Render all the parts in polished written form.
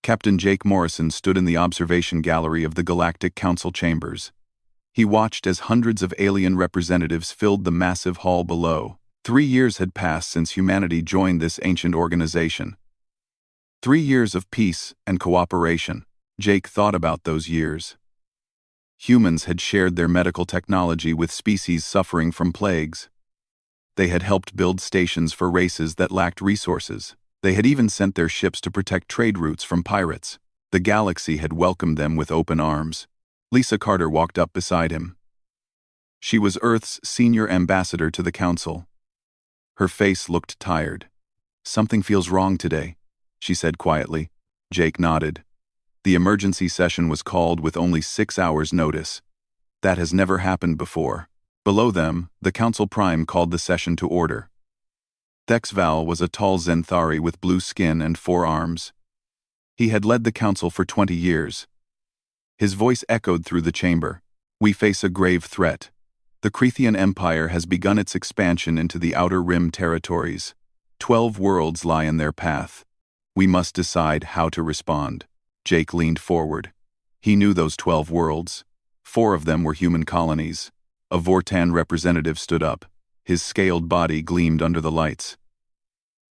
Captain Jake Morrison stood in the observation gallery of the Galactic Council chambers. He watched as hundreds of alien representatives filled the massive hall below. 3 years had passed since humanity joined this ancient organization. 3 years of peace and cooperation. Jake thought about those years. Humans had shared their medical technology with species suffering from plagues. They had helped build stations for races that lacked resources. They had even sent their ships to protect trade routes from pirates. The galaxy had welcomed them with open arms. Lisa Carter walked up beside him. She was Earth's senior ambassador to the Council. Her face looked tired. "Something feels wrong today," she said quietly. Jake nodded. The emergency session was called with only 6 hours' notice. That has never happened before. Below them, the Council Prime called the session to order. Thexval was a tall Zenthari with blue skin and 4 arms. He had led the Council for 20 years. His voice echoed through the chamber. "We face a grave threat. The Crethean Empire has begun its expansion into the Outer Rim territories. 12 worlds lie in their path. We must decide how to respond." Jake leaned forward. He knew those 12 worlds. 4 of them were human colonies. A Vortan representative stood up. His scaled body gleamed under the lights.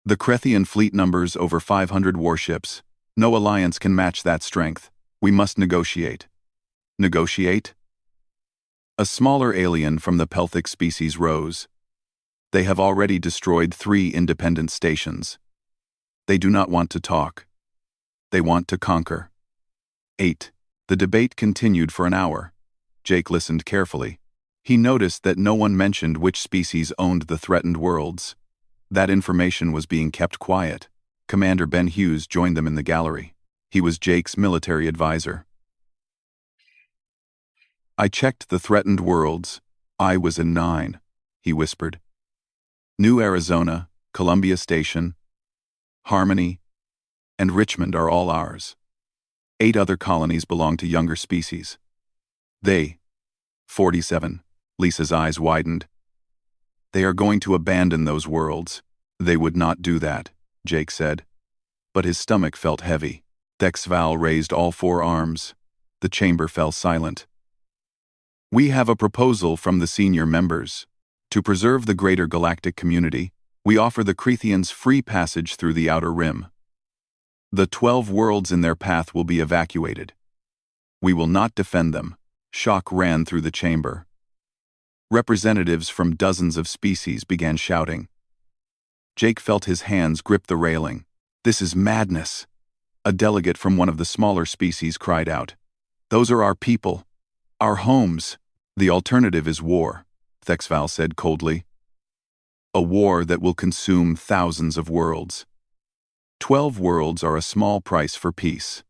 "The Crethean fleet numbers over 500 warships. No alliance can match that strength. We must negotiate." "Negotiate?" A smaller alien from the Pelthic species rose. "They have already destroyed 3 independent stations. They do not want to talk. They want to conquer." 8. The debate continued for an hour. Jake listened carefully. He noticed that no one mentioned which species owned the threatened worlds. That information was being kept quiet. Commander Ben Hughes joined them in the gallery. He was Jake's military advisor. "I checked the threatened worlds. I was in 9, he whispered. New Arizona, Columbia Station, Harmony, and Richmond are all ours. 8 other colonies belong to younger species. They, 47, Lisa's eyes widened. They are going to abandon those worlds. They would not do that, Jake said. But his stomach felt heavy. Thexval raised all 4 arms. The chamber fell silent. "We have a proposal from the senior members. To preserve the greater galactic community, we offer the Cretheans free passage through the Outer Rim. The 12 worlds in their path will be evacuated. We will not defend them." Shock ran through the chamber. Representatives from dozens of species began shouting. Jake felt his hands grip the railing. "This is madness." A delegate from one of the smaller species cried out. "Those are our people. Our homes." "The alternative is war," Thexval said coldly. "A war that will consume thousands of worlds. 12 worlds are a small price for peace."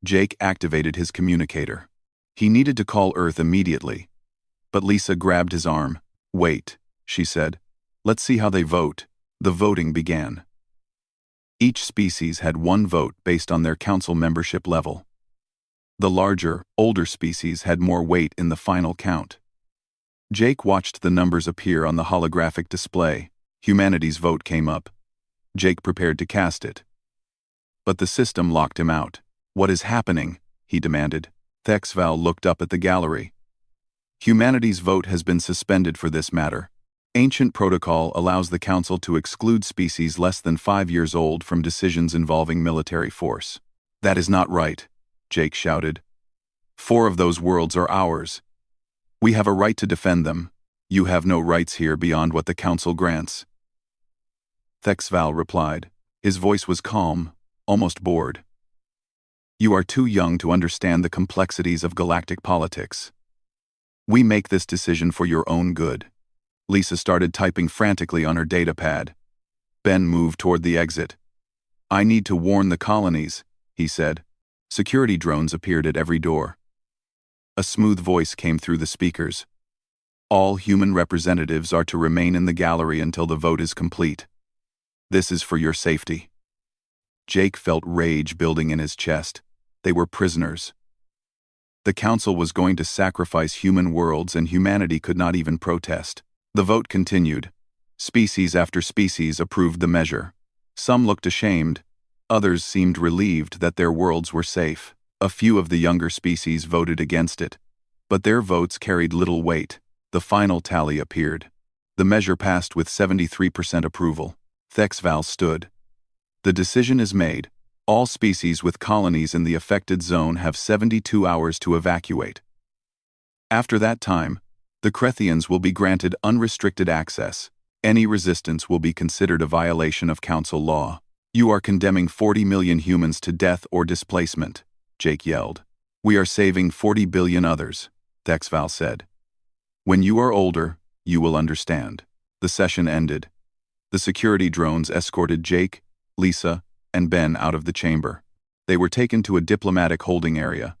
Jake activated his communicator. He needed to call Earth immediately. But Lisa grabbed his arm. "Wait," she said. "Let's see how they vote." The voting began. Each species had 1 vote based on their council membership level. The larger, older species had more weight in the final count. Jake watched the numbers appear on the holographic display. Humanity's vote came up. Jake prepared to cast it. But the system locked him out. "What is happening?" he demanded. Thexval looked up at the gallery. "Humanity's vote has been suspended for this matter. Ancient protocol allows the Council to exclude species less than 5 years old from decisions involving military force." "That is not right," Jake shouted. 4 of those worlds are ours. We have a right to defend them. You have no rights here beyond what the Council grants." Thexval replied. His voice was calm, almost bored. "You are too young to understand the complexities of galactic politics. We make this decision for your own good." Lisa started typing frantically on her datapad. Ben moved toward the exit. "I need to warn the colonies," he said. Security drones appeared at every door. A smooth voice came through the speakers. "All human representatives are to remain in the gallery until the vote is complete. This is for your safety." Jake felt rage building in his chest. They were prisoners. The Council was going to sacrifice human worlds, and humanity could not even protest. The vote continued. Species after species approved the measure. Some looked ashamed. Others seemed relieved that their worlds were safe. A few of the younger species voted against it, but their votes carried little weight. The final tally appeared. The measure passed with 73% approval. Thexval stood. The decision is made. All species with colonies in the affected zone have 72 hours to evacuate. After that time, the Crethians will be granted unrestricted access. Any resistance will be considered a violation of council law. You are condemning 40 million humans to death or displacement, Jake yelled. We are saving 40 billion others, Thexval said. When you are older, you will understand. The session ended. The security drones escorted Jake, Lisa, and Ben out of the chamber. They were taken to a diplomatic holding area.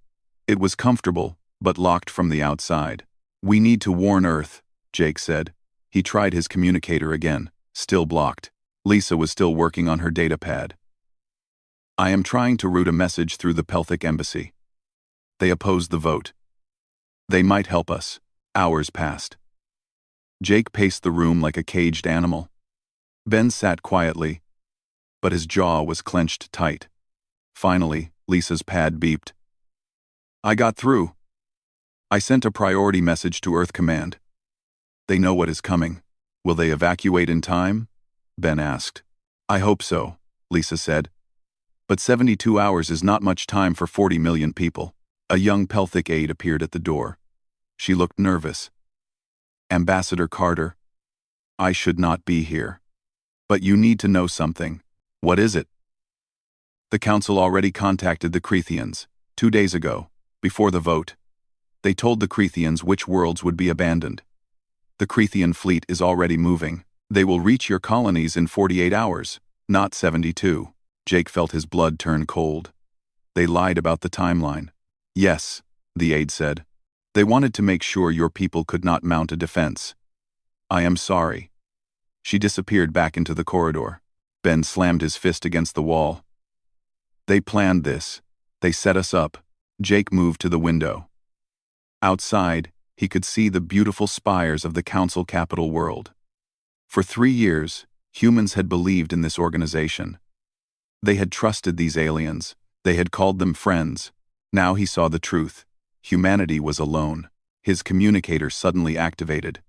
It was comfortable, but locked from the outside. We need to warn Earth, Jake said. He tried his communicator again, still blocked. Lisa was still working on her datapad. I am trying to route a message through the Pelthic embassy. They opposed the vote. They might help us. Hours passed. Jake paced the room like a caged animal. Ben sat quietly, but his jaw was clenched tight. Finally, Lisa's pad beeped. I got through. I sent a priority message to Earth Command. They know what is coming. Will they evacuate in time? Ben asked. I hope so, Lisa said. But 72 hours is not much time for 40 million people. A young Pelthic aide appeared at the door. She looked nervous. Ambassador Carter, I should not be here. But you need to know something. What is it? The council already contacted the Crethians 2 days ago, before the vote. They told the Crethians which worlds would be abandoned. The Crethian fleet is already moving. They will reach your colonies in 48 hours, not 72. Jake felt his blood turn cold. They lied about the timeline. Yes, the aide said. They wanted to make sure your people could not mount a defense. I am sorry. She disappeared back into the corridor. Ben slammed his fist against the wall. They planned this. They set us up. Jake moved to the window. Outside, he could see the beautiful spires of the council capital world. For 3 years, humans had believed in this organization. They had trusted these aliens. They had called them friends. Now he saw the truth. Humanity was alone. His communicator suddenly activated.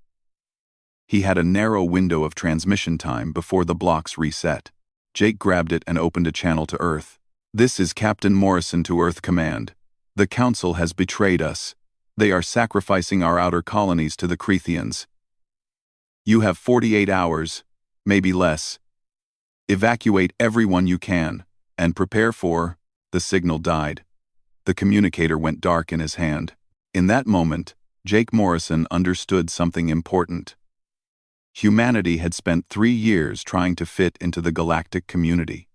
He had a narrow window of transmission time before the blocks reset. Jake grabbed it and opened a channel to Earth. This is Captain Morrison to Earth Command. The Council has betrayed us. They are sacrificing our outer colonies to the Crethians. You have 48 hours, maybe less. Evacuate everyone you can, and prepare for... The signal died. The communicator went dark in his hand. In that moment, Jake Morrison understood something important. Humanity had spent 3 years trying to fit into the galactic community.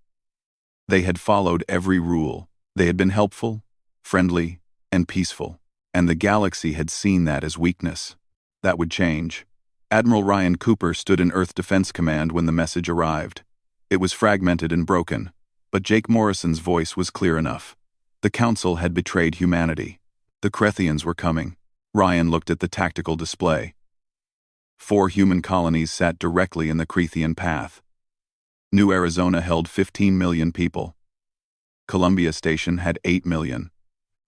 They had followed every rule. They had been helpful, friendly, and peaceful. And the galaxy had seen that as weakness. That would change. Admiral Ryan Cooper stood in Earth Defense Command when the message arrived. It was fragmented and broken, but Jake Morrison's voice was clear enough. The Council had betrayed humanity. The Crethians were coming. Ryan looked at the tactical display. 4 human colonies sat directly in the Crethian path. New Arizona held 15 million people. Columbia Station had 8 million.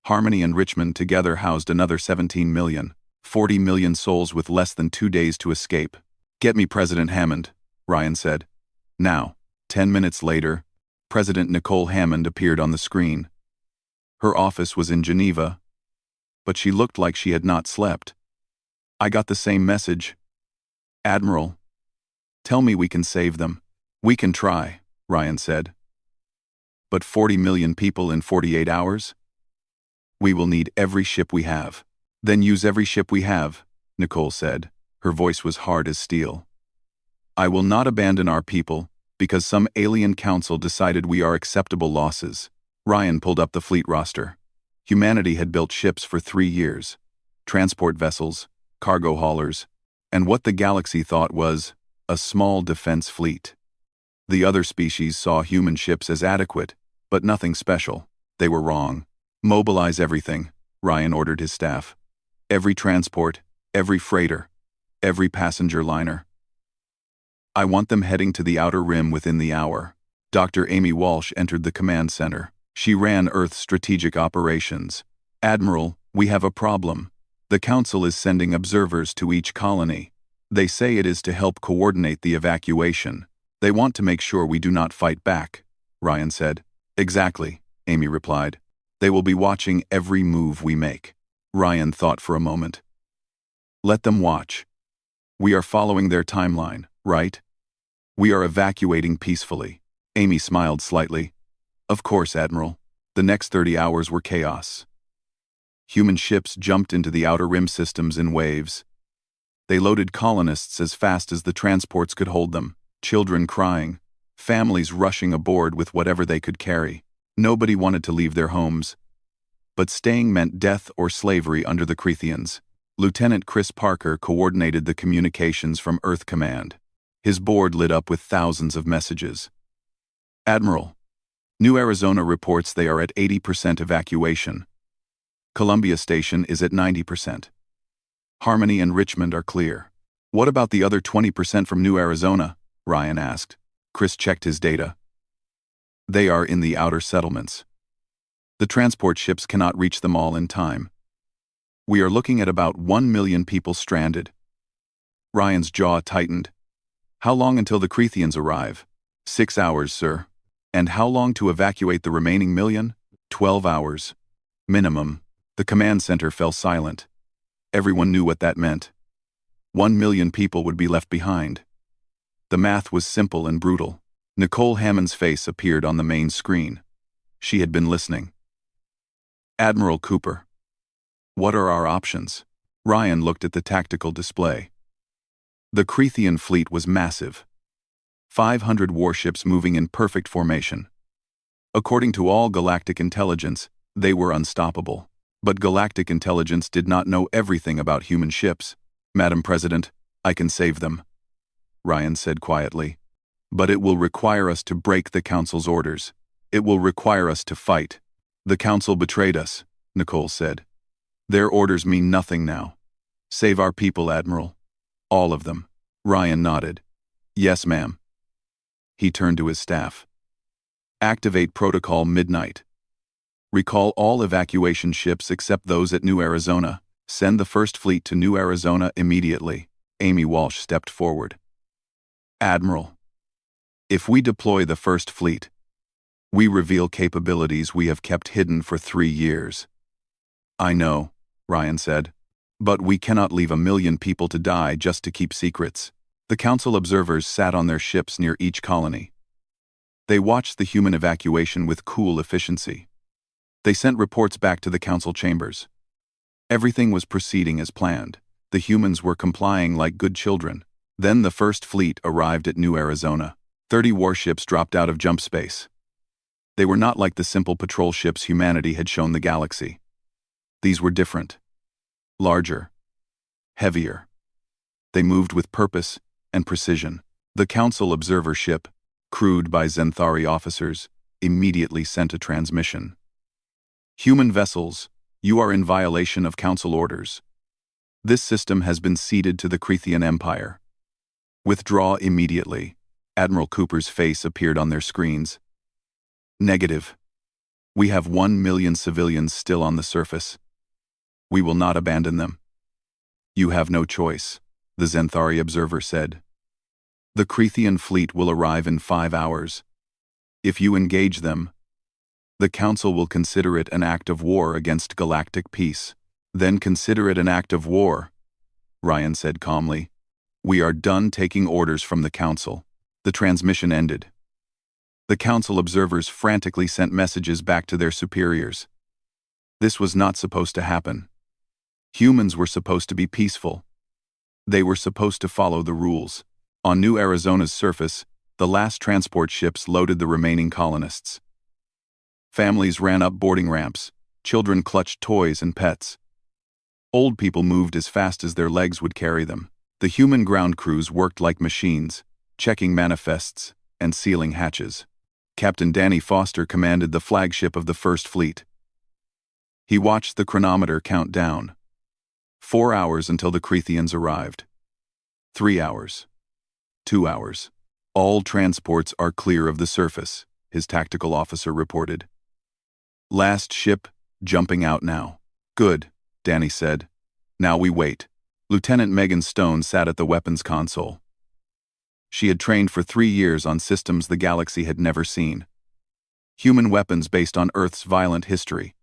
Harmony and Richmond together housed another 17 million. 40 million souls with less than 2 days to escape. Get me President Hammond, Ryan said. Now, 10 minutes later, President Nicole Hammond appeared on the screen. Her office was in Geneva, but she looked like she had not slept. I got the same message. Admiral, tell me we can save them. We can try, Ryan said. But 40 million people in 48 hours? We will need every ship we have. Then use every ship we have, Nicole said. Her voice was hard as steel. I will not abandon our people, because some alien council decided we are acceptable losses. Ryan pulled up the fleet roster. Humanity had built ships for 3 years. Transport vessels, cargo haulers, and what the galaxy thought was a small defense fleet. The other species saw human ships as adequate, but nothing special. They were wrong. Mobilize everything, Ryan ordered his staff. Every transport, every freighter, every passenger liner. I want them heading to the outer rim within the hour. Dr. Amy Walsh entered the command center. She ran Earth's strategic operations. "Admiral, we have a problem. The Council is sending observers to each colony. They say it is to help coordinate the evacuation. They want to make sure we do not fight back," Ryan said. "Exactly," Amy replied. "They will be watching every move we make." Ryan thought for a moment. "Let them watch. We are following their timeline, right? We are evacuating peacefully." Amy smiled slightly. "Of course, Admiral." The next 30 hours were chaos. Human ships jumped into the outer rim systems in waves. They loaded colonists as fast as the transports could hold them, children crying, families rushing aboard with whatever they could carry. Nobody wanted to leave their homes. But staying meant death or slavery under the Creathians. Lieutenant Chris Parker coordinated the communications from Earth Command. His board lit up with thousands of messages. "Admiral, New Arizona reports they are at 80% evacuation. Columbia Station is at 90%. Harmony and Richmond are clear." "What about the other 20% from New Arizona?" Ryan asked. Chris checked his data. "They are in the outer settlements. The transport ships cannot reach them all in time. We are looking at about 1 million people stranded." Ryan's jaw tightened. "How long until the Creathians arrive?" "6 hours, sir." "And how long to evacuate the remaining million?" 12 hours. Minimum." The command center fell silent. Everyone knew what that meant. 1 million people would be left behind. The math was simple and brutal. Nicole Hammond's face appeared on the main screen. She had been listening. "Admiral Cooper, what are our options?" Ryan looked at the tactical display. The Creathian fleet was massive. 500 warships moving in perfect formation. According to all galactic intelligence, they were unstoppable. But galactic intelligence did not know everything about human ships. "Madam President, I can save them," Ryan said quietly. "But it will require us to break the Council's orders. It will require us to fight." "The Council betrayed us," Nicole said. "Their orders mean nothing now. Save our people, Admiral. All of them." Ryan nodded. "Yes, ma'am." He turned to his staff. "Activate Protocol Midnight. Recall all evacuation ships except those at New Arizona. Send the First Fleet to New Arizona immediately." Amy Walsh stepped forward. "Admiral, if we deploy the First Fleet, we reveal capabilities we have kept hidden for 3 years." "I know," Ryan said. "But we cannot leave 1 million people to die just to keep secrets." The Council observers sat on their ships near each colony. They watched the human evacuation with cool efficiency. They sent reports back to the Council chambers. Everything was proceeding as planned. The humans were complying like good children. Then the First Fleet arrived at New Arizona. 30 warships dropped out of jump space. They were not like the simple patrol ships humanity had shown the galaxy. These were different. Larger. Heavier. They moved with purpose and precision. The Council observer ship, crewed by Zenthari officers, immediately sent a transmission. "Human vessels, you are in violation of Council orders. This system has been ceded to the Creathian Empire. Withdraw immediately." Admiral Cooper's face appeared on their screens. "Negative. We have 1 million civilians still on the surface. We will not abandon them." "You have no choice," the Zenthari observer said. "The Creathian fleet will arrive in 5 hours. If you engage them, the Council will consider it an act of war against galactic peace." "Then consider it an act of war," Ryan said calmly. "We are done taking orders from the Council." The transmission ended. The Council observers frantically sent messages back to their superiors. This was not supposed to happen. Humans were supposed to be peaceful. They were supposed to follow the rules. On New Arizona's surface, the last transport ships loaded the remaining colonists. Families ran up boarding ramps. Children clutched toys and pets. Old people moved as fast as their legs would carry them. The human ground crews worked like machines, checking manifests and sealing hatches. Captain Danny Foster commanded the flagship of the First Fleet. He watched the chronometer count down. 4 hours until the Creathians arrived. 3 hours. 2 hours. All transports are clear of the surface, his tactical officer reported. Last ship, jumping out now. Good, Danny said. Now we wait. Lieutenant Megan Stone sat at the weapons console. She had trained for 3 years on systems the galaxy had never seen. Human weapons based on Earth's violent history.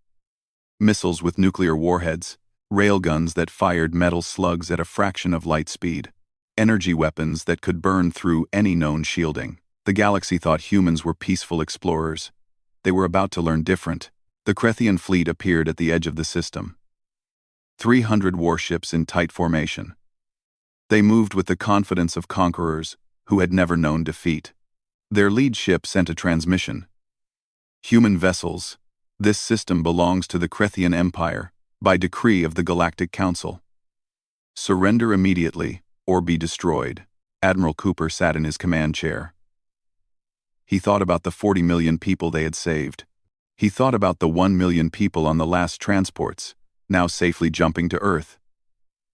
Missiles with nuclear warheads, railguns that fired metal slugs at a fraction of light speed, energy weapons that could burn through any known shielding. The galaxy thought humans were peaceful explorers. They were about to learn different. The Krethian fleet appeared at the edge of the system. 300 warships in tight formation. They moved with the confidence of conquerors who had never known defeat. Their lead ship sent a transmission. Human vessels. This system belongs to the Krethian Empire, by decree of the Galactic Council. Surrender immediately, or be destroyed. Admiral Cooper sat in his command chair. He thought about the 40 million people they had saved. He thought about the 1 million people on the last transports, now safely jumping to Earth.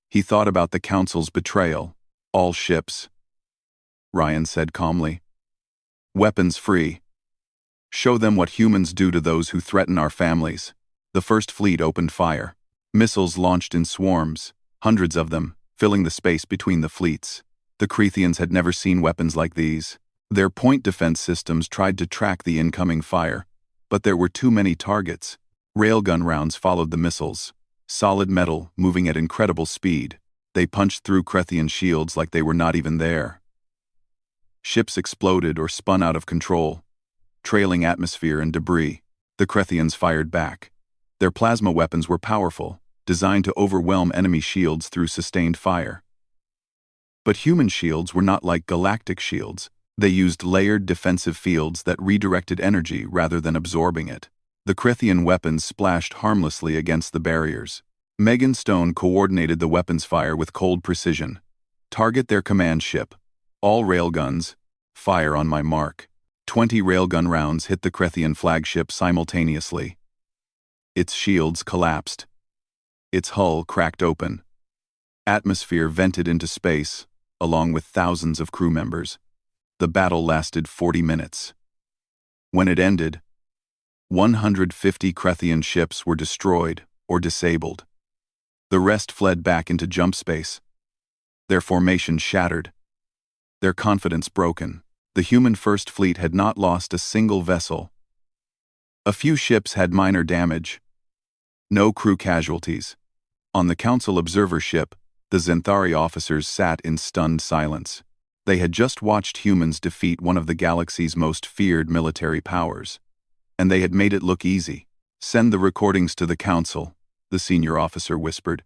He thought about the Council's betrayal. All ships. Ryan said calmly. Weapons free. Show them what humans do to those who threaten our families. The first fleet opened fire. Missiles launched in swarms, hundreds of them, filling the space between the fleets. The Krethians had never seen weapons like these. Their point defense systems tried to track the incoming fire, but there were too many targets. Railgun rounds followed the missiles. Solid metal, moving at incredible speed. They punched through Krethian shields like they were not even there. Ships exploded or spun out of control, trailing atmosphere and debris. The Krethians fired back. Their plasma weapons were powerful, designed to overwhelm enemy shields through sustained fire. But human shields were not like galactic shields. They used layered defensive fields that redirected energy rather than absorbing it. The Krethian weapons splashed harmlessly against the barriers. Megan Stone coordinated the weapons fire with cold precision. Target their command ship. All railguns. Fire on my mark. 20 railgun rounds hit the Krethian flagship simultaneously. Its shields collapsed. Its hull cracked open. Atmosphere vented into space, along with thousands of crew members. The battle lasted 40 minutes. When it ended, 150 Krethian ships were destroyed or disabled. The rest fled back into jump space. Their formation shattered. Their confidence broken. The human First Fleet had not lost a single vessel. A few ships had minor damage. No crew casualties. On the Council observer ship, the Zenthari officers sat in stunned silence. They had just watched humans defeat one of the galaxy's most feared military powers. And they had made it look easy. Send the recordings to the Council, the senior officer whispered.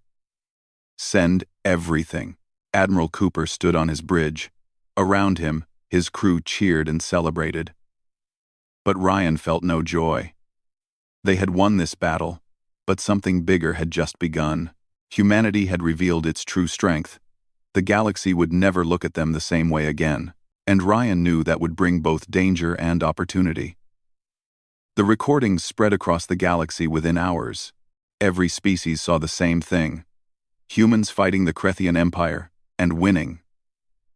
Send everything. Admiral Cooper stood on his bridge. Around him, his crew cheered and celebrated. But Ryan felt no joy. They had won this battle, but something bigger had just begun. Humanity had revealed its true strength. The galaxy would never look at them the same way again, and Ryan knew that would bring both danger and opportunity. The recordings spread across the galaxy within hours. Every species saw the same thing. Humans fighting the Krethian Empire, and winning.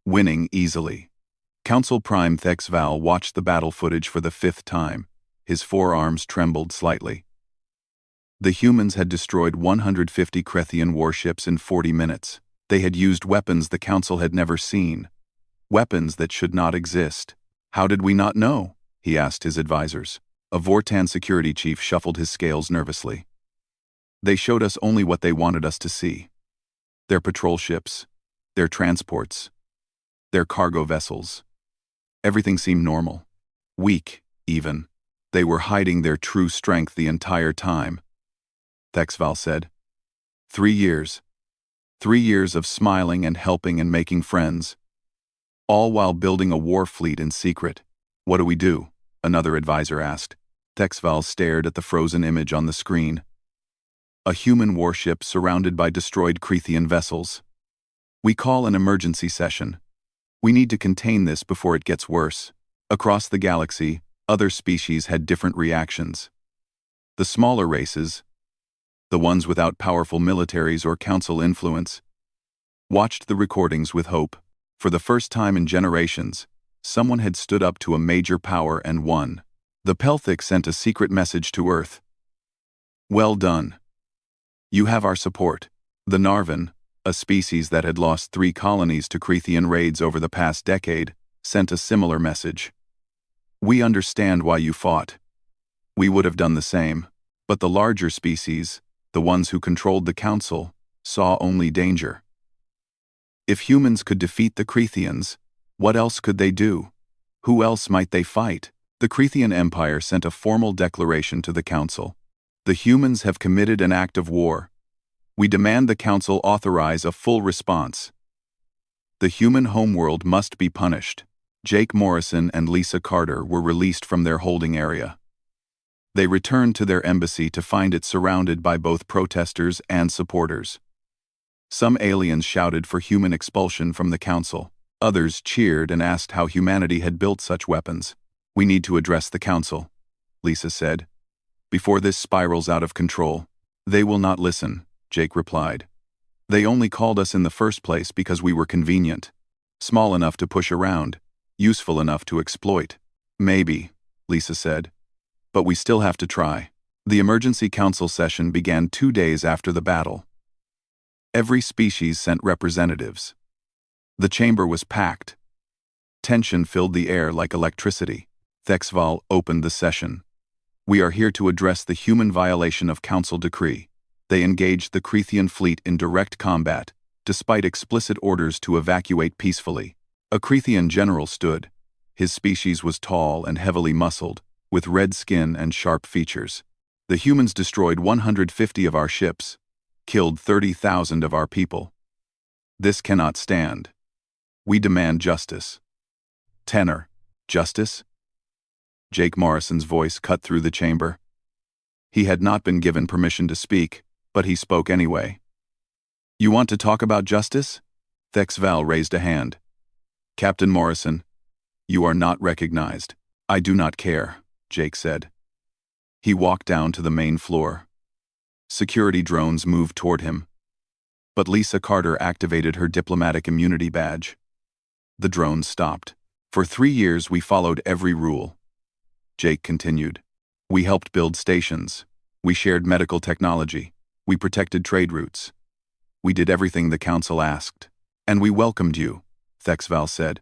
Winning easily. Council Prime Thexval watched the battle footage for the 5th time. His forearms trembled slightly. The humans had destroyed 150 Krethian warships in 40 minutes. They had used weapons the Council had never seen. Weapons that should not exist. How did we not know? He asked his advisors. A Vortan security chief shuffled his scales nervously. They showed us only what they wanted us to see. Their patrol ships, their transports, their cargo vessels. Everything seemed normal. Weak, even. They were hiding their true strength the entire time. Thexval said. 3 years. 3 years of smiling and helping and making friends. All while building a war fleet in secret. What do we do? Another advisor asked. Thexval stared at the frozen image on the screen. A human warship surrounded by destroyed Krethian vessels. We call an emergency session. We need to contain this before it gets worse. Across the galaxy, other species had different reactions. The smaller races, the ones without powerful militaries or council influence, watched the recordings with hope. For the first time in generations, someone had stood up to a major power and won. The Pelthic sent a secret message to Earth. Well done. You have our support. The Narvan, a species that had lost 3 colonies to Crethean raids over the past decade, sent a similar message. We understand why you fought. We would have done the same, but the larger species, the ones who controlled the Council, saw only danger. If humans could defeat the Cretheans, what else could they do? Who else might they fight? The Crethean Empire sent a formal declaration to the Council. The humans have committed an act of war. We demand the Council authorize a full response. The human homeworld must be punished. Jake Morrison and Lisa Carter were released from their holding area. They returned to their embassy to find it surrounded by both protesters and supporters. Some aliens shouted for human expulsion from the Council. Others cheered and asked how humanity had built such weapons. We need to address the Council, Lisa said, before this spirals out of control. They will not listen, Jake replied. They only called us in the first place because we were convenient. Small enough to push around, useful enough to exploit. Maybe, Lisa said. But we still have to try. The emergency council session began 2 days after the battle. Every species sent representatives. The chamber was packed. Tension filled the air like electricity. Thexval opened the session. We are here to address the human violation of council decree. They engaged the Crethean fleet in direct combat, despite explicit orders to evacuate peacefully. A Crethean general stood. His species was tall and heavily muscled, with red skin and sharp features. The humans destroyed 150 of our ships, killed 30,000 of our people. This cannot stand. We demand justice. Tenor, justice? Jake Morrison's voice cut through the chamber. He had not been given permission to speak, but he spoke anyway. You want to talk about justice? Thexval raised a hand. Captain Morrison, you are not recognized. I do not care, Jake said. He walked down to the main floor. Security drones moved toward him. But Lisa Carter activated her diplomatic immunity badge. The drones stopped. For 3 years we followed every rule. Jake continued. We helped build stations. We shared medical technology. We protected trade routes. We did everything the Council asked. And we welcomed you, Thexval said.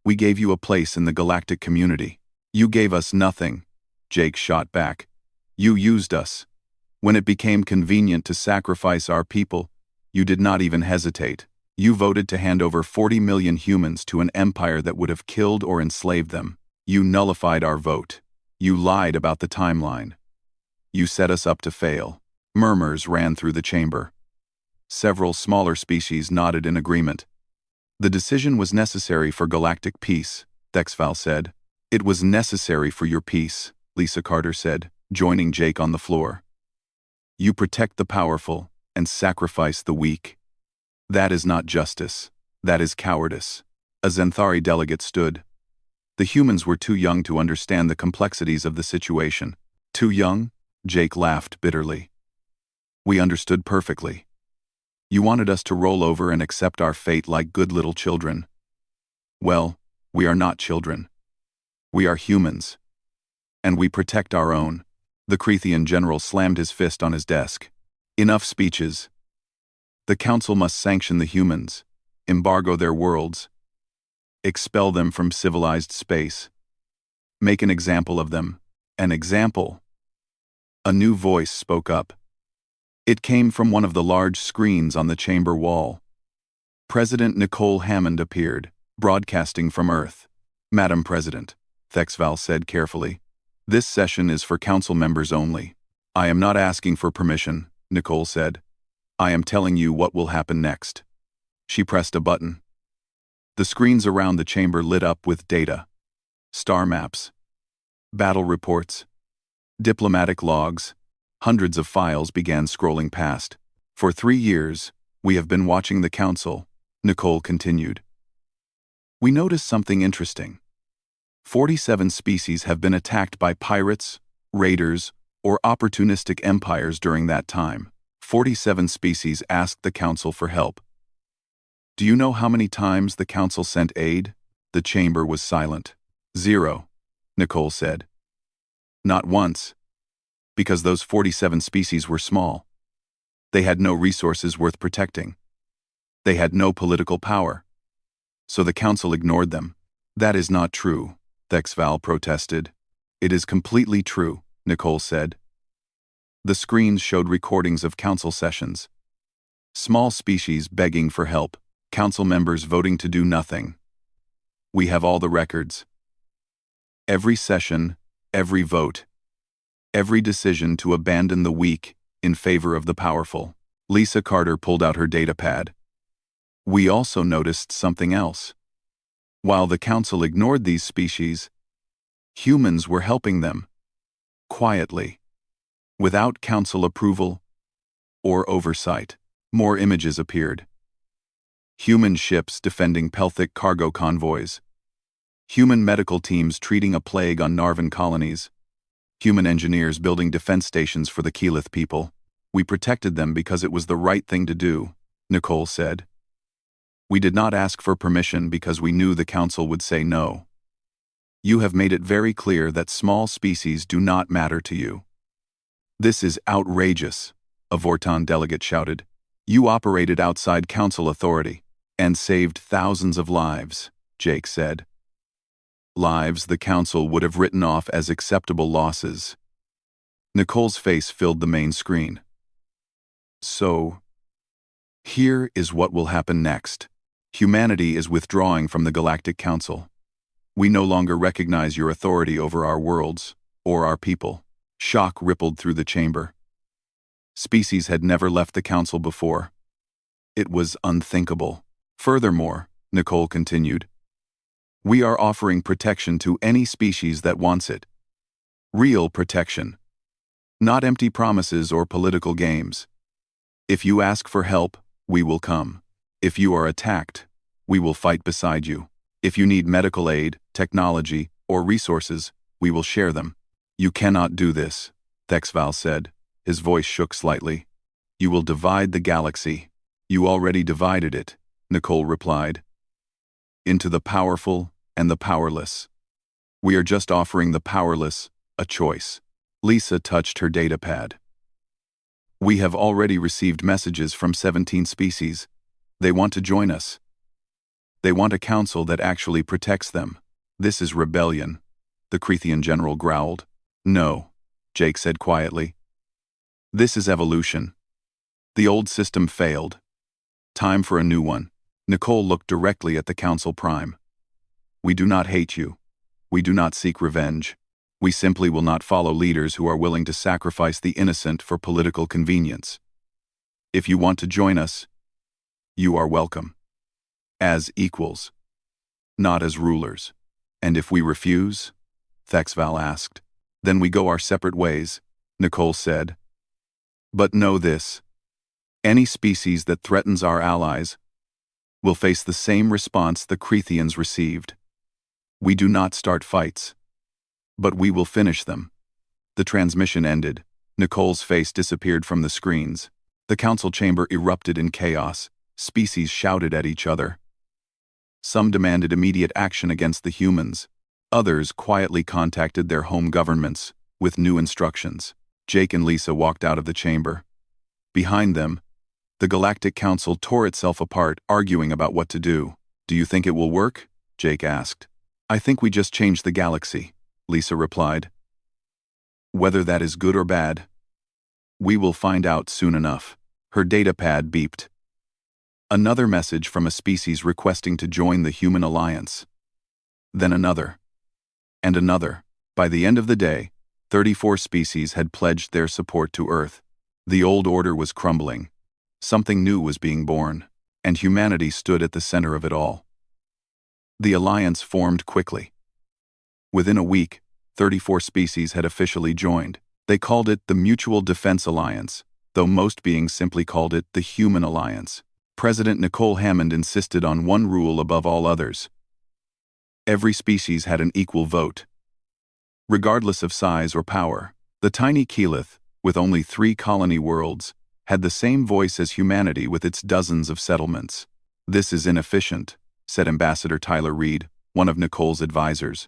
We gave you a place in the galactic community. You gave us nothing, Jake shot back. You used us. When it became convenient to sacrifice our people, you did not even hesitate. You voted to hand over 40 million humans to an empire that would have killed or enslaved them. You nullified our vote. You lied about the timeline. You set us up to fail. Murmurs ran through the chamber. Several smaller species nodded in agreement. The decision was necessary for galactic peace, Thexval said. It was necessary for your peace, Lisa Carter said, joining Jake on the floor. You protect the powerful and sacrifice the weak. That is not justice. That is cowardice. A Zenthari delegate stood. The humans were too young to understand the complexities of the situation. Too young? Jake laughed bitterly. We understood perfectly. You wanted us to roll over and accept our fate like good little children. Well, we are not children. We are humans. And we protect our own. The Crethean general slammed his fist on his desk. Enough speeches. The Council must sanction the humans, embargo their worlds, expel them from civilized space, make an example of them. An example. A new voice spoke up. It came from one of the large screens on the chamber wall. President Nicole Hammond appeared, broadcasting from Earth. Madam President, Thexval said carefully, this session is for Council members only. I am not asking for permission, Nicole said. I am telling you what will happen next. She pressed a button. The screens around the chamber lit up with data. Star maps. Battle reports. Diplomatic logs. Hundreds of files began scrolling past. For 3 years, we have been watching the Council, Nicole continued. We noticed something interesting. 47 species have been attacked by pirates, raiders, or opportunistic empires during that time. 47 species asked the Council for help. Do you know how many times the Council sent aid? The chamber was silent. 0, Nicole said. Not once. Because those 47 species were small. They had no resources worth protecting. They had no political power. So the council ignored them. That is not true, Thexval protested. It is completely true, Nicole said. The screens showed recordings of council sessions. Small species begging for help, council members voting to do nothing. We have all the records. Every session, every vote, every decision to abandon the weak in favor of the powerful. Lisa Carter pulled out her data pad. We also noticed something else. While the council ignored these species, humans were helping them. Quietly. Without council approval or oversight. More images appeared. Human ships defending Pelthic cargo convoys. Human medical teams treating a plague on Narvan colonies. Human engineers building defense stations for the Keyleth people. We protected them because it was the right thing to do, Nicole said. We did not ask for permission because we knew the council would say no. You have made it very clear that small species do not matter to you. This is outrageous, a Vorton delegate shouted. You operated outside council authority and saved thousands of lives, Jake said. Lives the council would have written off as acceptable losses. Nicole's face filled the main screen. So, here is what will happen next. Humanity is withdrawing from the Galactic Council. We no longer recognize your authority over our worlds or our people. Shock rippled through the chamber. Species had never left the council before. It was unthinkable. Furthermore, Nicole continued, we are offering protection to any species that wants it. Real protection. Not empty promises or political games. If you ask for help, we will come. If you are attacked, we will fight beside you. If you need medical aid, technology, or resources, we will share them. You cannot do this, Thexval said. His voice shook slightly. You will divide the galaxy. You already divided it, Nicole replied. Into the powerful and the powerless. We are just offering the powerless a choice. Lisa touched her data pad. We have already received messages from 17 species. They want to join us. They want a council that actually protects them. This is rebellion, the Creathian general growled. No, Jake said quietly. This is evolution. The old system failed. Time for a new one. Nicole looked directly at the Council Prime. We do not hate you. We do not seek revenge. We simply will not follow leaders who are willing to sacrifice the innocent for political convenience. If you want to join us, you are welcome. As equals, not as rulers. And if we refuse? Thexval asked. Then we go our separate ways, Nicole said. But know this. Any species that threatens our allies will face the same response the Creathians received. We do not start fights, but we will finish them. The transmission ended. Nicole's face disappeared from the screens. The council chamber erupted in chaos. Species shouted at each other. Some demanded immediate action against the humans. Others quietly contacted their home governments with new instructions. Jake and Lisa walked out of the chamber. Behind them, the Galactic Council tore itself apart, arguing about what to do. Do you think it will work? Jake asked. I think we just changed the galaxy, Lisa replied. Whether that is good or bad, we will find out soon enough. Her data pad beeped. Another message from a species requesting to join the Human Alliance. Then another. And another. By the end of the day, 34 species had pledged their support to Earth. The old order was crumbling. Something new was being born, and humanity stood at the center of it all. The alliance formed quickly. Within a week, 34 species had officially joined. They called it the Mutual Defense Alliance, though most beings simply called it the Human Alliance. President Nicole Hammond insisted on one rule above all others. Every species had an equal vote. Regardless of size or power, the tiny Keyleth, with only 3 colony worlds, had the same voice as humanity with its dozens of settlements. This is inefficient, said Ambassador Tyler Reed, one of Nicole's advisors.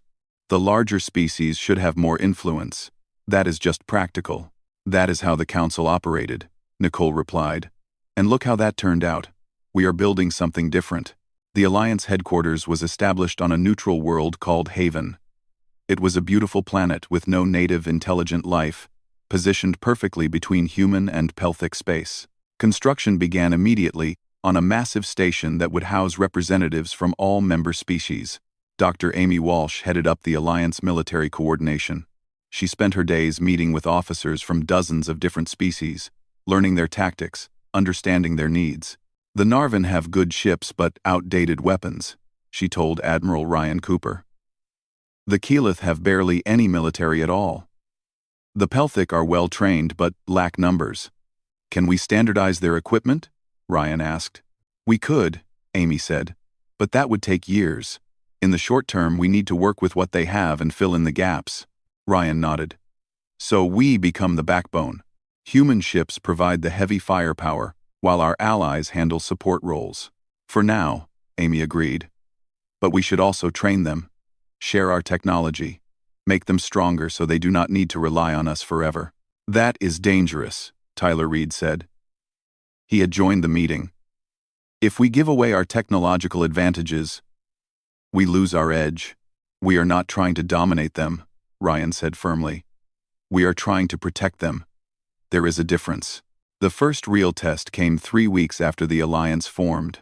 The larger species should have more influence. That is just practical. That is how the council operated, Nicole replied. And look how that turned out. We are building something different. The Alliance headquarters was established on a neutral world called Haven. It was a beautiful planet with no native intelligent life, positioned perfectly between human and pelthic space. Construction began immediately on a massive station that would house representatives from all member species. Dr. Amy Walsh headed up the Alliance military coordination. She spent her days meeting with officers from dozens of different species, learning their tactics, understanding their needs. The Narvan have good ships but outdated weapons, she told Admiral Ryan Cooper. The Keyleth have barely any military at all. The Pelthic are well trained but lack numbers. Can we standardize their equipment? Ryan asked. We could, Amy said, but that would take years. In the short term, we need to work with what they have and fill in the gaps. Ryan nodded. So we become the backbone. Human ships provide the heavy firepower, while our allies handle support roles. For now, Amy agreed. But we should also train them, share our technology, make them stronger so they do not need to rely on us forever. That is dangerous, Tyler Reed said. He had joined the meeting. If we give away our technological advantages, we lose our edge. We are not trying to dominate them, Ryan said firmly. We are trying to protect them. There is a difference. The first real test came 3 weeks after the Alliance formed.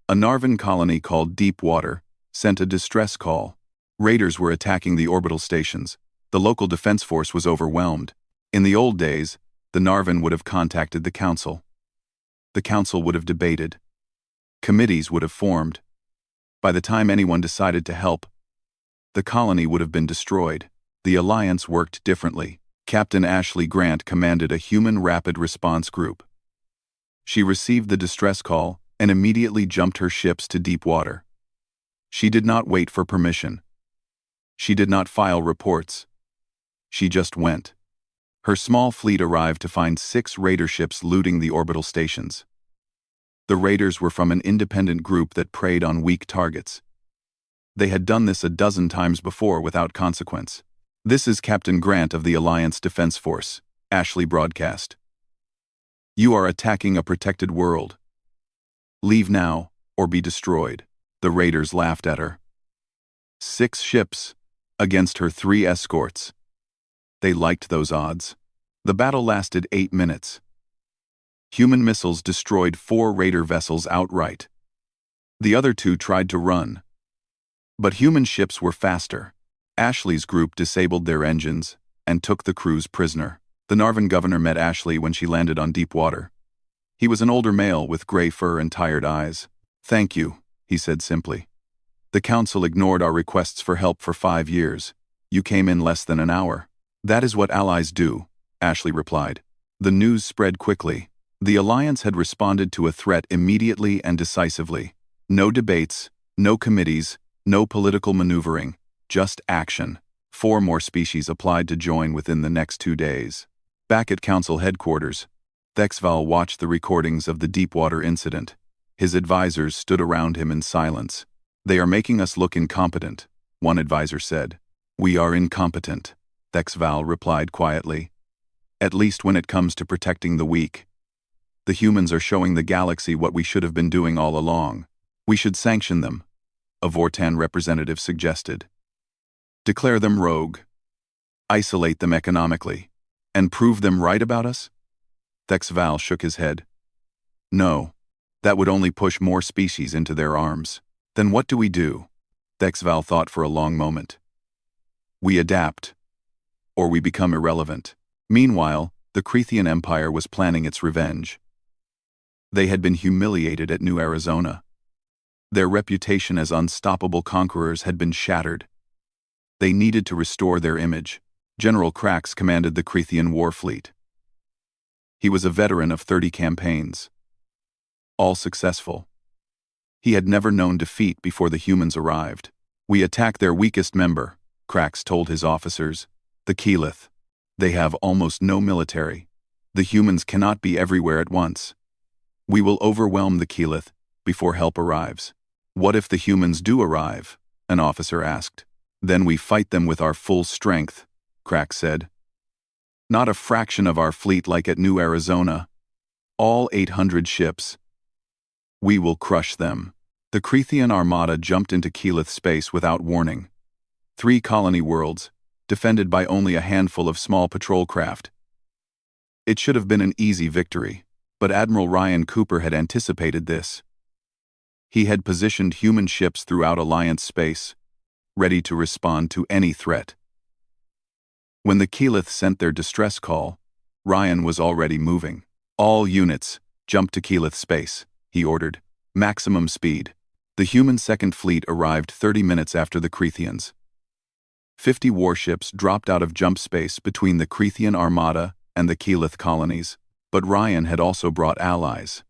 A Narvan colony called Deepwater sent a distress call. Raiders were attacking the orbital stations. The local defense force was overwhelmed. In the old days, the Narvan would have contacted the council. The council would have debated. Committees would have formed. By the time anyone decided to help, the colony would have been destroyed. The Alliance worked differently. Captain Ashley Grant commanded a human rapid response group. She received the distress call and immediately jumped her ships to deep water. She did not wait for permission. She did not file reports. She just went. Her small fleet arrived to find 6 raider ships looting the orbital stations. The raiders were from an independent group that preyed on weak targets. They had done this a dozen times before without consequence. This is Captain Grant of the Alliance Defense Force, Ashley broadcast. You are attacking a protected world. Leave now, or be destroyed. The raiders laughed at her. 6 ships, against her 3 escorts. They liked those odds. The battle lasted 8 minutes. Human missiles destroyed 4 raider vessels outright. The other 2 tried to run. But human ships were faster. Ashley's group disabled their engines and took the crews prisoner. The Narvan governor met Ashley when she landed on deep water. He was an older male with gray fur and tired eyes. Thank you, he said simply. The council ignored our requests for help for 5 years. You came in less than an hour. That is what allies do, Ashley replied. The news spread quickly. The Alliance had responded to a threat immediately and decisively. No debates, no committees, no political maneuvering, just action. 4 more species applied to join within the next 2 days. Back at council headquarters, Thexval watched the recordings of the Deepwater incident. His advisors stood around him in silence. They are making us look incompetent, one advisor said. We are incompetent, Thexval replied quietly. At least when it comes to protecting the weak. The humans are showing the galaxy what we should have been doing all along. We should sanction them, a Vortan representative suggested. Declare them rogue. Isolate them economically. And prove them right about us? Thexval shook his head. No, that would only push more species into their arms. Then what do we do? Thexval thought for a long moment. We adapt. Or we become irrelevant. Meanwhile, the Crethean Empire was planning its revenge. They had been humiliated at New Arizona. Their reputation as unstoppable conquerors had been shattered. They needed to restore their image. General Krax commanded the Crethean war fleet. He was a veteran of 30 campaigns. All successful. He had never known defeat before the humans arrived. We attack their weakest member, Krax told his officers, the Keyleth. They have almost no military. The humans cannot be everywhere at once. We will overwhelm the Keyleth before help arrives. What if the humans do arrive? an officer asked. Then we fight them with our full strength, Crack said. Not a fraction of our fleet like at New Arizona. All 800 ships. We will crush them. The Crethean armada jumped into Keyleth space without warning. 3 colony worlds, defended by only a handful of small patrol craft. It should have been an easy victory, but Admiral Ryan Cooper had anticipated this. He had positioned human ships throughout Alliance space, ready to respond to any threat. When the Keyleth sent their distress call, Ryan was already moving. All units, jump to Keyleth space, he ordered. Maximum speed. The human Second Fleet arrived 30 minutes after the Cretheans. 50 warships dropped out of jump space between the Crethean armada and the Keyleth colonies, but Ryan had also brought allies.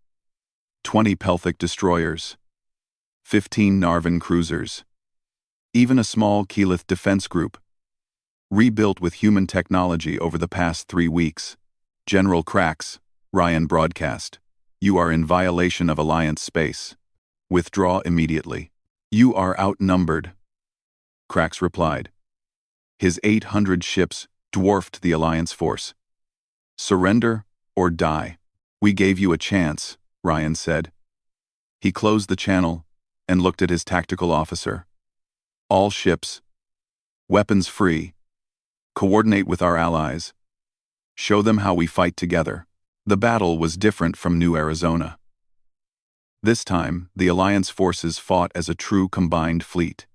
20 Pelthic destroyers. 15 Narvan cruisers. Even a small Keyleth defense group, rebuilt with human technology over the past 3 weeks. General Cracks, Ryan broadcast. You are in violation of Alliance space. Withdraw immediately. You are outnumbered. Cracks replied. His 800 ships dwarfed the Alliance force. Surrender or die. We gave you a chance, Ryan said. He closed the channel and looked at his tactical officer. All ships, weapons free. Coordinate with our allies. Show them how we fight together. The battle was different from New Arizona. This time, the Alliance forces fought as a true combined fleet.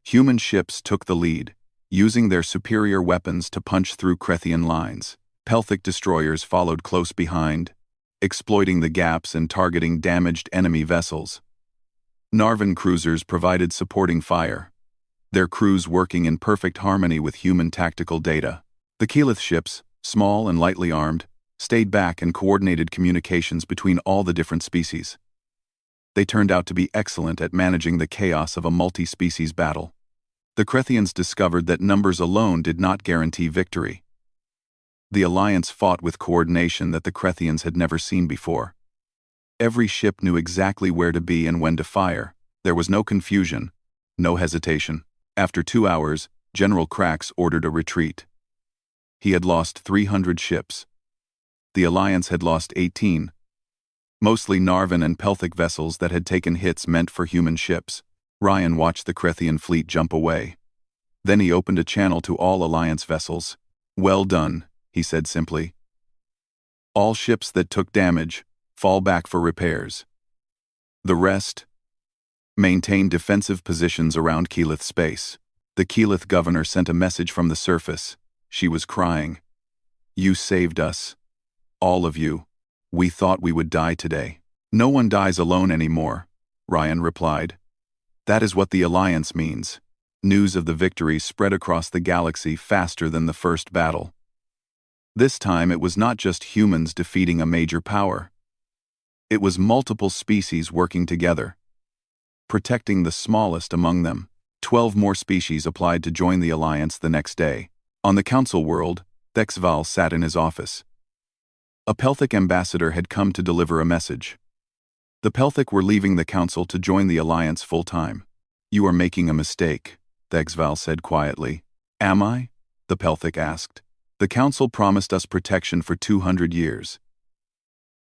Human ships took the lead, using their superior weapons to punch through Crethean lines. Pelthic destroyers followed close behind, exploiting the gaps and targeting damaged enemy vessels. Narvan cruisers provided supporting fire, their crews working in perfect harmony with human tactical data. The Keyleth ships, small and lightly armed, stayed back and coordinated communications between all the different species. They turned out to be excellent at managing the chaos of a multi-species battle. The Cretheans discovered that numbers alone did not guarantee victory. The Alliance fought with coordination that the Cretheans had never seen before. Every ship knew exactly where to be and when to fire. There was no confusion, no hesitation. After 2 hours, General Cracks ordered a retreat. He had lost 300 ships. The Alliance had lost 18, mostly Narvan and Pelthic vessels that had taken hits meant for human ships. Ryan watched the Crethean fleet jump away. Then he opened a channel to all Alliance vessels. Well done, he said simply. All ships that took damage, fall back for repairs. The rest, maintain defensive positions around Keyleth space. The Keyleth governor sent a message from the surface. She was crying. You saved us. All of you. We thought we would die today. No one dies alone anymore, Ryan replied. That is what the Alliance means. News of the victory spread across the galaxy faster than the first battle. This time it was not just humans defeating a major power. It was multiple species working together, protecting the smallest among them. 12 more species applied to join the Alliance the next day. On the Council world, Thexval sat in his office. A Pelthic ambassador had come to deliver a message. The Pelthic were leaving the Council to join the Alliance full-time. You are making a mistake, Thexval said quietly. Am I? The Pelthic asked. The Council promised us protection for 200 years.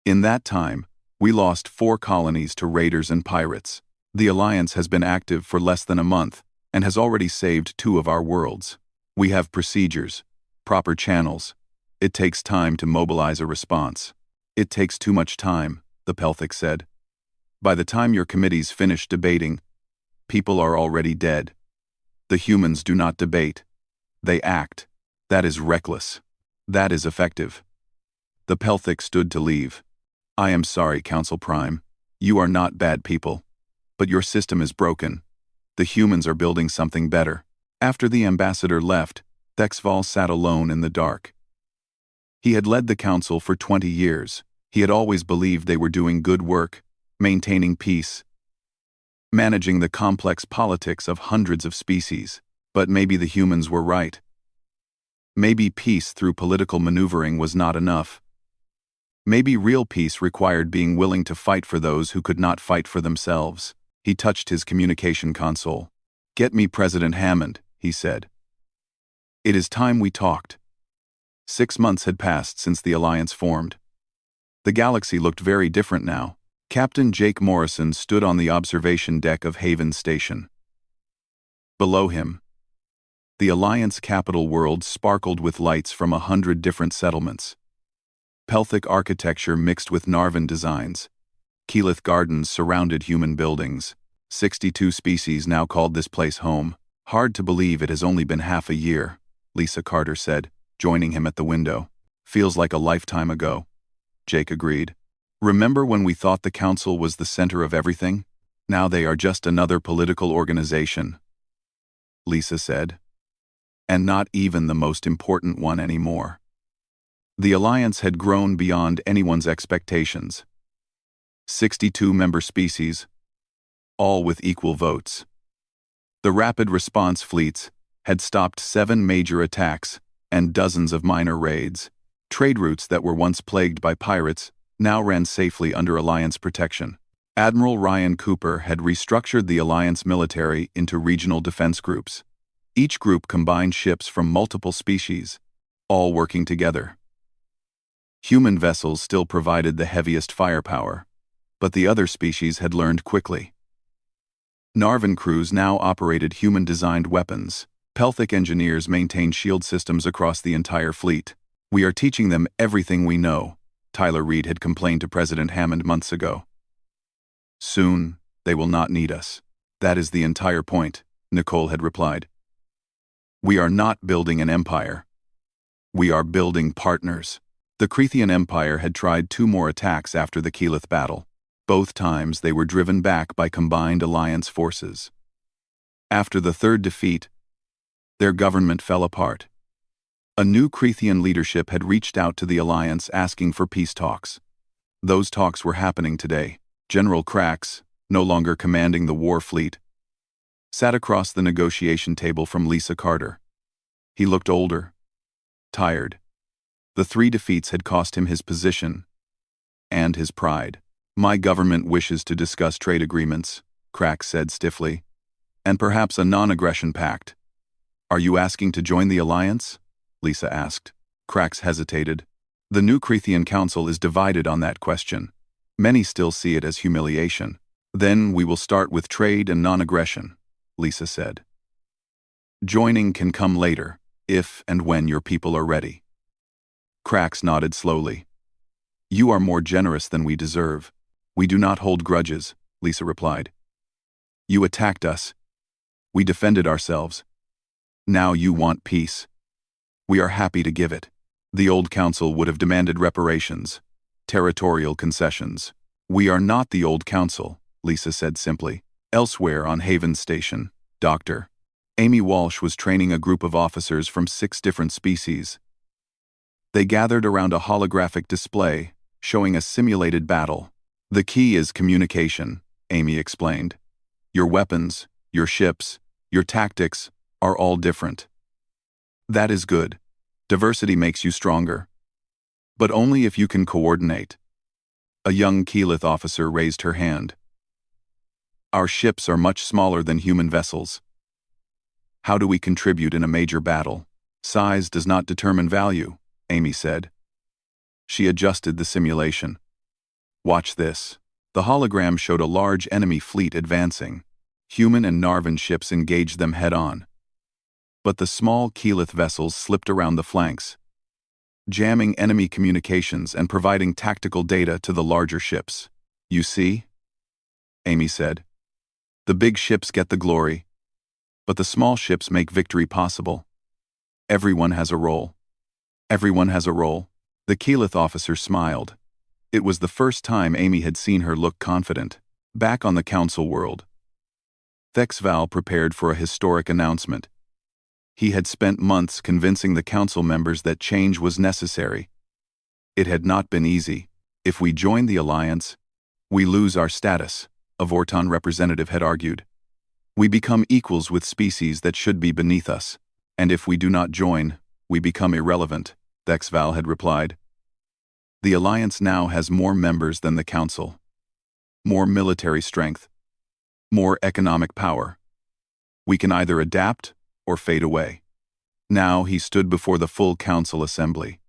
In that time, we lost 4 colonies to raiders and pirates. The Alliance has been active for less than a month and has already saved 2 of our worlds. We have procedures, proper channels. It takes time to mobilize a response. It takes too much time, the Pelthic said. By the time your committees finish debating, people are already dead. The humans do not debate. They act. That is reckless. That is effective. The Pelthic stood to leave. I am sorry, Council Prime. You are not bad people. But your system is broken. The humans are building something better. After the ambassador left, Thexval sat alone in the dark. He had led the Council for 20 years. He had always believed they were doing good work, maintaining peace, managing the complex politics of hundreds of species. But maybe the humans were right. Maybe peace through political maneuvering was not enough. Maybe real peace required being willing to fight for those who could not fight for themselves. He touched his communication console. "Get me President Hammond," he said. It is time we talked. 6 months had passed since the alliance formed. The galaxy looked very different now. Captain Jake Morrison stood on the observation deck of Haven Station. Below him, the Alliance capital world sparkled with lights from 100 different settlements. Pelthic architecture mixed with Narvan designs. Keyleth gardens surrounded human buildings. 62 species now called this place home. Hard to believe it has only been half a year, Lisa Carter said, joining him at the window. Feels like a lifetime ago. Jake agreed. Remember when we thought the council was the center of everything? Now they are just another political organization, Lisa said. And not even the most important one anymore. The alliance had grown beyond anyone's expectations. 62 member species, all with equal votes. The rapid response fleets had stopped 7 major attacks and dozens of minor raids. Trade routes that were once plagued by pirates now ran safely under Alliance protection. Admiral Ryan Cooper had restructured the Alliance military into regional defense groups. Each group combined ships from multiple species, all working together. Human vessels still provided the heaviest firepower, but the other species had learned quickly. Narvan crews now operated human-designed weapons. Pelthic engineers maintained shield systems across the entire fleet. "We are teaching them everything we know," Tyler Reed had complained to President Hammond months ago. "Soon, they will not need us. That is the entire point," Nicole had replied. "We are not building an empire. We are building partners." The Creathian Empire had tried 2 more attacks after the Keyleth battle. Both times they were driven back by combined Alliance forces. After the 3rd defeat, their government fell apart. A new Creathian leadership had reached out to the Alliance asking for peace talks. Those talks were happening today. General Krax, no longer commanding the war fleet, sat across the negotiation table from Lisa Carter. He looked older, tired. The 3 defeats had cost him his position and his pride. "My government wishes to discuss trade agreements," Krax said stiffly, "and perhaps a non-aggression pact." "Are you asking to join the Alliance?" Lisa asked. Krax hesitated. The new Creathian Council is divided on that question. Many still see it as humiliation. "Then we will start with trade and non-aggression," Lisa said. "Joining can come later, if and when your people are ready." Krax nodded slowly. "You are more generous than we deserve. We do not hold grudges," Lisa replied. "You attacked us. We defended ourselves. Now you want peace. We are happy to give it." The old council would have demanded reparations, territorial concessions. "We are not the old council," Lisa said simply. Elsewhere on Haven Station, Dr. Amy Walsh was training a group of officers from 6 different species. They gathered around a holographic display, showing a simulated battle. "The key is communication," Amy explained. "Your weapons, your ships, your tactics are all different. That is good. Diversity makes you stronger. But only if you can coordinate." A young Keyleth officer raised her hand. "Our ships are much smaller than human vessels. How do we contribute in a major battle?" "Size does not determine value," Amy said. She adjusted the simulation. "Watch this." The hologram showed a large enemy fleet advancing. Human and Narvan ships engaged them head-on. But the small Keyleth vessels slipped around the flanks, jamming enemy communications and providing tactical data to the larger ships. "You see?" Amy said. "The big ships get the glory, but the small ships make victory possible. Everyone has a role. Everyone has a role." The Keyleth officer smiled. It was the first time Amy had seen her look confident. Back on the council world, Thexval prepared for a historic announcement. He had spent months convincing the council members that change was necessary. It had not been easy. "If we join the Alliance, we lose our status," a Vorton representative had argued. "We become equals with species that should be beneath us. And if we do not join, we become irrelevant," Thexval had replied. "The Alliance now has more members than the Council. More military strength. More economic power. We can either adapt or fade away. Now he stood before the full Council Assembly.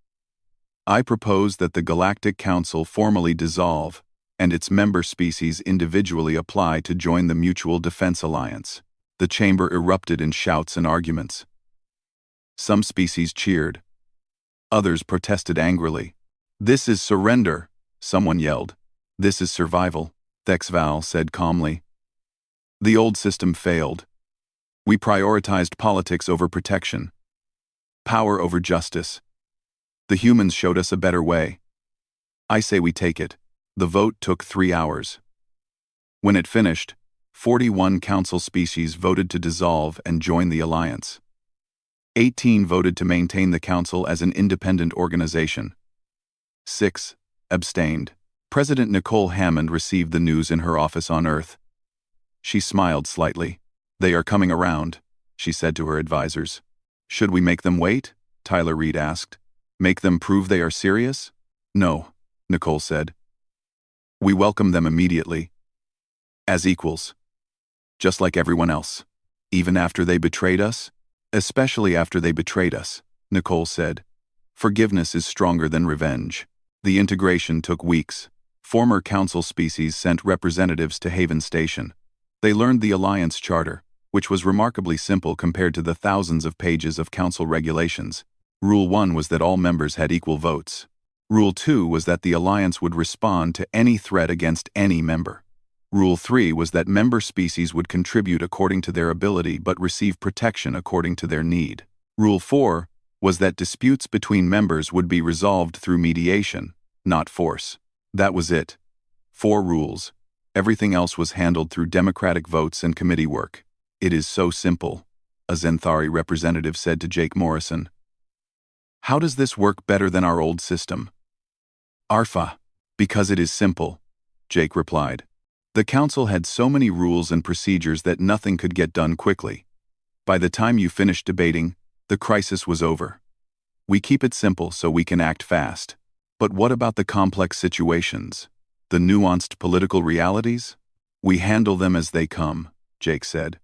I propose that the Galactic Council formally dissolve and its member species individually apply to join the Mutual Defense Alliance. The chamber erupted in shouts and arguments. Some species cheered. Others protested angrily. "This is surrender," someone yelled. "This is survival," Thexval said calmly. The old system failed. We prioritized politics over protection, power over justice. The humans showed us a better way. I say we take it. The vote took 3 hours. When it finished, 41 council species voted to dissolve and join the alliance. 18 voted to maintain the council as an independent organization. 6 abstained. President Nicole Hammond received the news in her office on Earth. She smiled slightly. "They are coming around," she said to her advisors. "Should we make them wait?" Tyler Reed asked. "Make them prove they are serious?" "No," Nicole said. "We welcome them immediately. As equals. Just like everyone else. Even after they betrayed us?" "Especially after they betrayed us," Nicole said. "Forgiveness is stronger than revenge." The integration took weeks. Former council species sent representatives to Haven Station. They learned the Alliance Charter, which was remarkably simple compared to the thousands of pages of council regulations. Rule 1 was that all members had equal votes. Rule 2 was that the Alliance would respond to any threat against any member. Rule 3 was that member species would contribute according to their ability but receive protection according to their need. Rule 4 was that disputes between members would be resolved through mediation, not force. That was it. 4 rules. Everything else was handled through democratic votes and committee work. "It is so simple," a Zenthari representative said to Jake Morrison. "How does this work better than our old system?" "Arfa. Because it is simple," Jake replied. "The council had so many rules and procedures that nothing could get done quickly. By the time you finished debating, the crisis was over. We keep it simple so we can act fast. But what about the complex situations? The nuanced political realities? We handle them as they come," Jake said.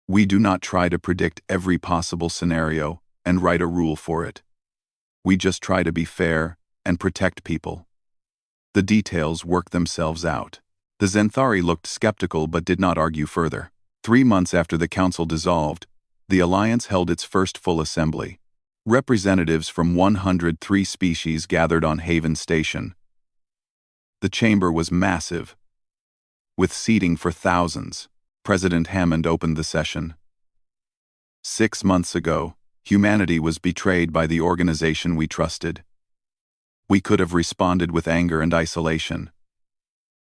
"We do not try to predict every possible scenario and write a rule for it. We just try to be fair and protect people. The details work themselves out." The Zenthari looked skeptical but did not argue further. 3 months after the council dissolved, the Alliance held its first full assembly. Representatives from 103 species gathered on Haven Station. The chamber was massive, with seating for thousands. President Hammond opened the session. 6 months ago, humanity was betrayed by the organization we trusted. We could have responded with anger and isolation.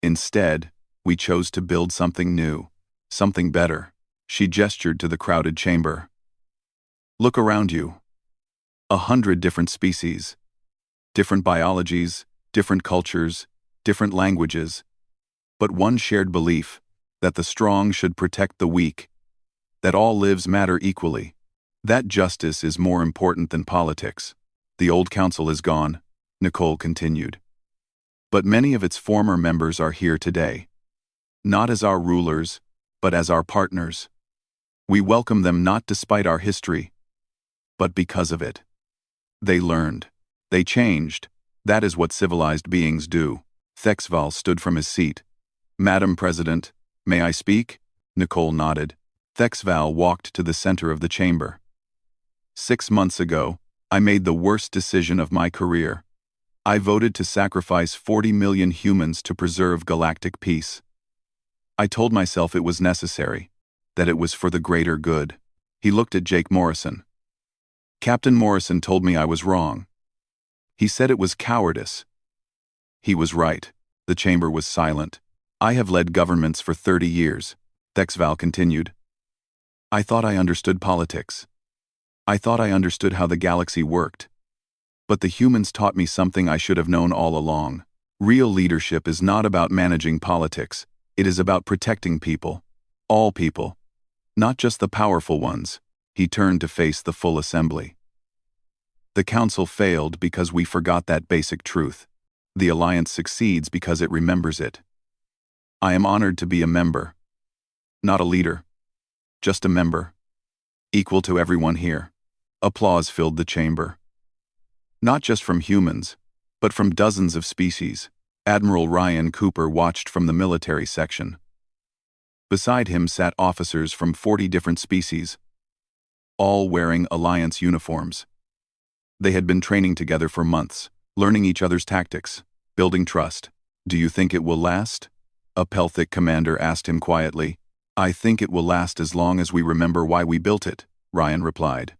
Instead, we chose to build something new, something better. She gestured to the crowded chamber. "Look around you. 100 different species, different biologies, different cultures, different languages, but one shared belief, that the strong should protect the weak, that all lives matter equally. That justice is more important than politics. The old council is gone," Nicole continued. "But many of its former members are here today. Not as our rulers, but as our partners. We welcome them not despite our history, but because of it. They learned. They changed. That is what civilized beings do." Thexval stood from his seat. "Madam President, may I speak?" Nicole nodded. Thexval walked to the center of the chamber. 6 months ago, I made the worst decision of my career. I voted to sacrifice 40 million humans to preserve galactic peace. I told myself it was necessary, that it was for the greater good. He looked at Jake Morrison. Captain Morrison told me I was wrong. He said it was cowardice. He was right. The chamber was silent. "I have led governments for 30 years, Thexval continued. I thought I understood politics. I thought I understood how the galaxy worked. But the humans taught me something I should have known all along. Real leadership is not about managing politics. It is about protecting people. All people. Not just the powerful ones." He turned to face the full assembly. "The council failed because we forgot that basic truth. The Alliance succeeds because it remembers it. I am honored to be a member, not a leader." just a member. Equal to everyone here. Applause filled the chamber. Not just from humans, but from dozens of species. Admiral Ryan Cooper watched from the military section. Beside him sat officers from 40 different species, all wearing Alliance uniforms. They had been training together for months, learning each other's tactics, building trust. "Do you think it will last?" a Pelthic commander asked him quietly. "I think it will last as long as we remember why we built it," Ryan replied.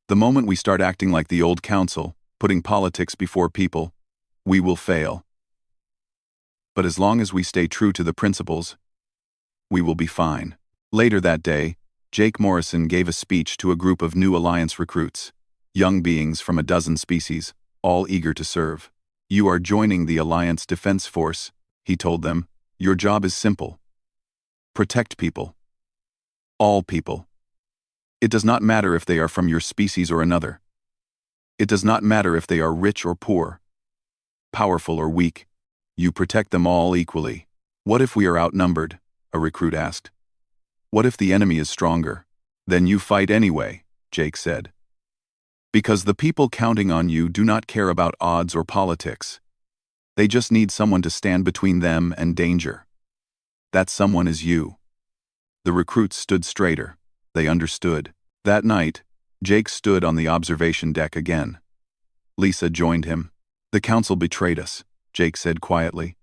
"The moment we start acting like the old council, putting politics before people, we will fail. But as long as we stay true to the principles, we will be fine." Later that day, Jake Morrison gave a speech to a group of new Alliance recruits, young beings from a dozen species, all eager to serve. "You are joining the Alliance Defense Force," he told them. "Your job is simple. Protect people. All people. It does not matter if they are from your species or another. It does not matter if they are rich or poor, powerful or weak. You protect them all equally." "What if we are outnumbered?" a recruit asked. "What if the enemy is stronger?" "Then you fight anyway," Jake said. "Because the people counting on you do not care about odds or politics. They just need someone to stand between them and danger. That someone is you." The recruits stood straighter. They understood. That night, Jake stood on the observation deck again. Lisa joined him. "The council betrayed us," Jake said quietly.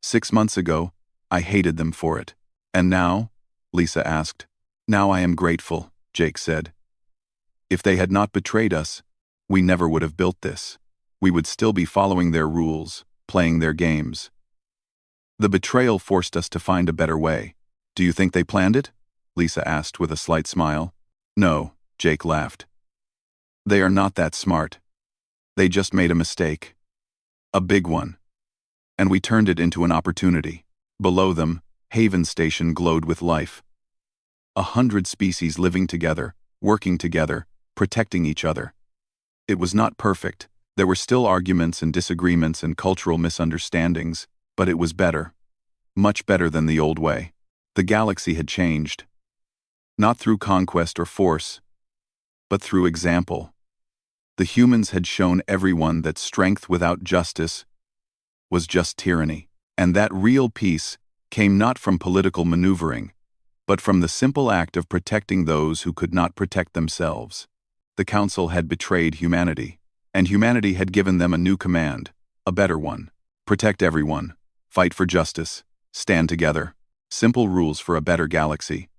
6 months ago, I hated them for it. "And now?" Lisa asked. "Now I am grateful," Jake said. "If they had not betrayed us, we never would have built this. We would still be following their rules, playing their games. The betrayal forced us to find a better way." "Do you think they planned it?" Lisa asked with a slight smile. "No," Jake laughed. "They are not that smart. They just made a mistake. A big one. And we turned it into an opportunity." Below them, Haven Station glowed with life. 100 species living together, working together, protecting each other. It was not perfect. There were still arguments and disagreements and cultural misunderstandings, but it was better. Much better than the old way. The galaxy had changed. Not through conquest or force, but through example. The humans had shown everyone that strength without justice was just tyranny, and that real peace came not from political maneuvering, but from the simple act of protecting those who could not protect themselves. The Council had betrayed humanity, and humanity had given them a new command, a better one. Protect everyone, fight for justice, stand together. Simple rules for a better galaxy.